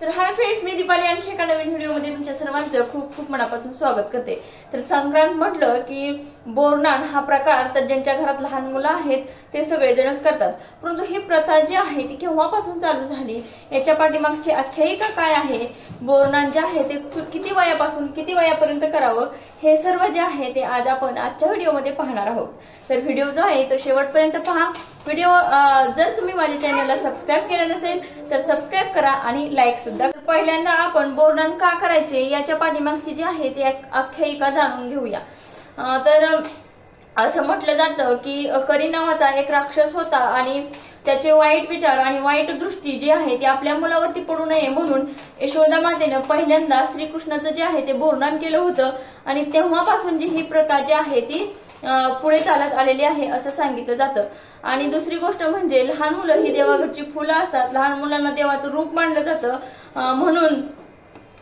तर hi friends, मी दीपाली आणखी एका नवीन व्हिडिओमध्ये तुमच्या सर्वांचं खूप खूप मनापासून स्वागत करते। तर संक्रांत म्हटलं की बोरनान हा प्रकार तर ज्यांच्या घरात लहान मुलं आहेत ते सगळेजणच करतात, परंतु ही प्रथा जी आहे ती केव्हापासून चालू झाली, याच्या पाठीमागची आख्यायिका काय आहे, बोरनान जे आहे ते किती वयापासून किती वयापर्यंत करावं, हे सर्व जे आहे ते आज आपण आजच्या व्हिडिओमध्ये पाहणार आहोत। तर व्हिडिओ जो आहे तो शेवटपर्यंत पहा। व्हिडिओ जर तुम्ही माझ्या चॅनलला सबस्क्राइब केलं नसेल तर सबस्क्राइब करा आणि लाईक सुद्धा। पहिल्यांदा आपण बोरनान का करायचे याच्या पाठीमागची जी आहे ती आख्यायिका जाणून घेऊया। तर असं म्हटलं जातं की करी नावाचा एक राक्षस होता आणि त्याचे वाईट विचार आणि वाईट दृष्टी जी आहे ती आपल्या मुलावरती पडू नये म्हणून यशोदा मातेनं पहिल्यांदा श्रीकृष्णाचं जे आहे ते बोरनान केलं होतं आणि तेव्हापासून जी ही प्रथा जी आहे ती पुढे चालत आलेली आहे असं सांगितलं जातं। आणि दुसरी गोष्ट म्हणजे लहान मुलं ही देवाघरची फुलं असतात, लहान मुलांना देवाचं रूप मानलं जातं, म्हणून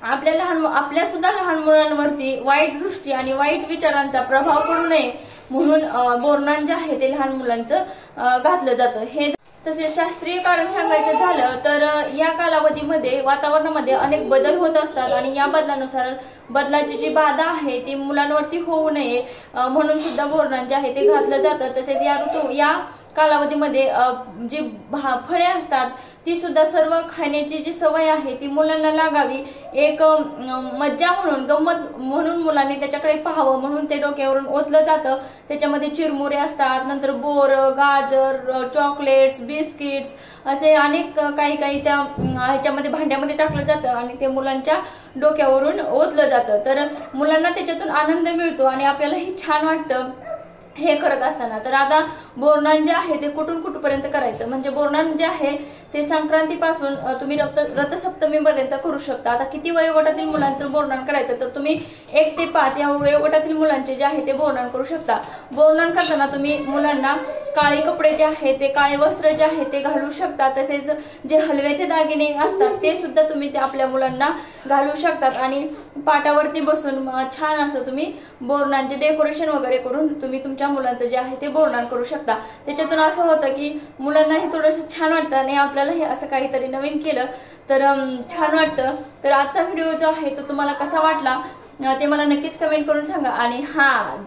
आपल्या सुद्धा लहान मुलांवरती वाईट दृष्टी आणि वाईट विचारांचा प्रभाव पडू नये म्हणून बोरनान जे आहे ते लहान मुलांचं घातलं जातं। हे तसेच शास्त्रीय कारण सांगायचं झालं तर या कालावधीमध्ये वातावरणामध्ये अनेक बदल होत असतात आणि या बदलानुसार बदलाची जी बाधा आहे ती मुलांवरती होऊ नये म्हणून सुद्धा बोरनान जे आहे ते घातलं जातं। तसेच या कालावधीमध्ये जी फळे असतात ती सुद्धा सर्व खाण्याची जी सवय आहे ती मुलांना लागावी, एक मज्जा म्हणून गंमत म्हणून मुलांनी त्याच्याकडे पाहावं म्हणून ते डोक्यावरून ओतलं जातं। त्याच्यामध्ये चिरमुरे असतात, नंतर बोर, गाजर, चॉकलेट्स, बिस्किट्स असे अनेक काही त्या ह्याच्यामध्ये भांड्यामध्ये टाकलं जातं आणि ते मुलांच्या डोक्यावरून ओतलं जातं। तर मुलांना त्याच्यातून आनंद मिळतो आणि आपल्यालाही छान वाटतं हे करत असताना। तर आता बोरनान जे आहे ते कुठपर्यंत करायचं, म्हणजे बोरनान जे आहे ते संक्रांतीपासून तुम्ही रथसप्तमीपर्यंत करू शकता। आता किती वयोगटातील मुलांचं बोरनान करायचं तर तुम्ही 1 ते 5 या वयोगटातील मुलांचे जे आहे ते बोरनान करू शकता। बोरनान करताना तुम्ही मुलांना काळे कपडे जे आहे ते काळे वस्त्र जे आहे ते घालू शकता, तसेच जे हलव्याचे दागिने असतात ते सुद्धा तुम्ही ते आपल्या मुलांना घालू शकतात आणि पाटावरती बसून छान असं तुम्ही बोरनानचे डेकोरेशन वगैरे करून तुम्ही तुमच्या मुलांचं जे आहे ते बोरनान करू शकता। त्याच्यातून असं होतं की मुलांनाही थोडंसं छान वाटतं आणि आपल्यालाही असं काहीतरी नवीन केलं तर छान वाटतं। तर आजचा व्हिडिओ जो आहे तो तुम्हाला कसा वाटला ते मला नक्कीच कमेंट करून सांगा। आणि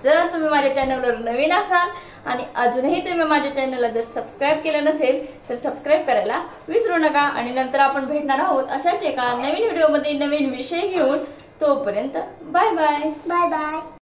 जर तुम्ही माझ्या चॅनलवर नवीन असाल आणि अजूनही तुम्ही माझ्या चॅनलला जर सबस्क्राइब केलं नसेल तर सबस्क्राइब करायला विसरू नका। आणि नंतर आपण भेटणार आहोत अशाच एका नवीन व्हिडिओमध्ये नवीन विषय घेऊन। तोपर्यंत बाय बाय बाय बाय।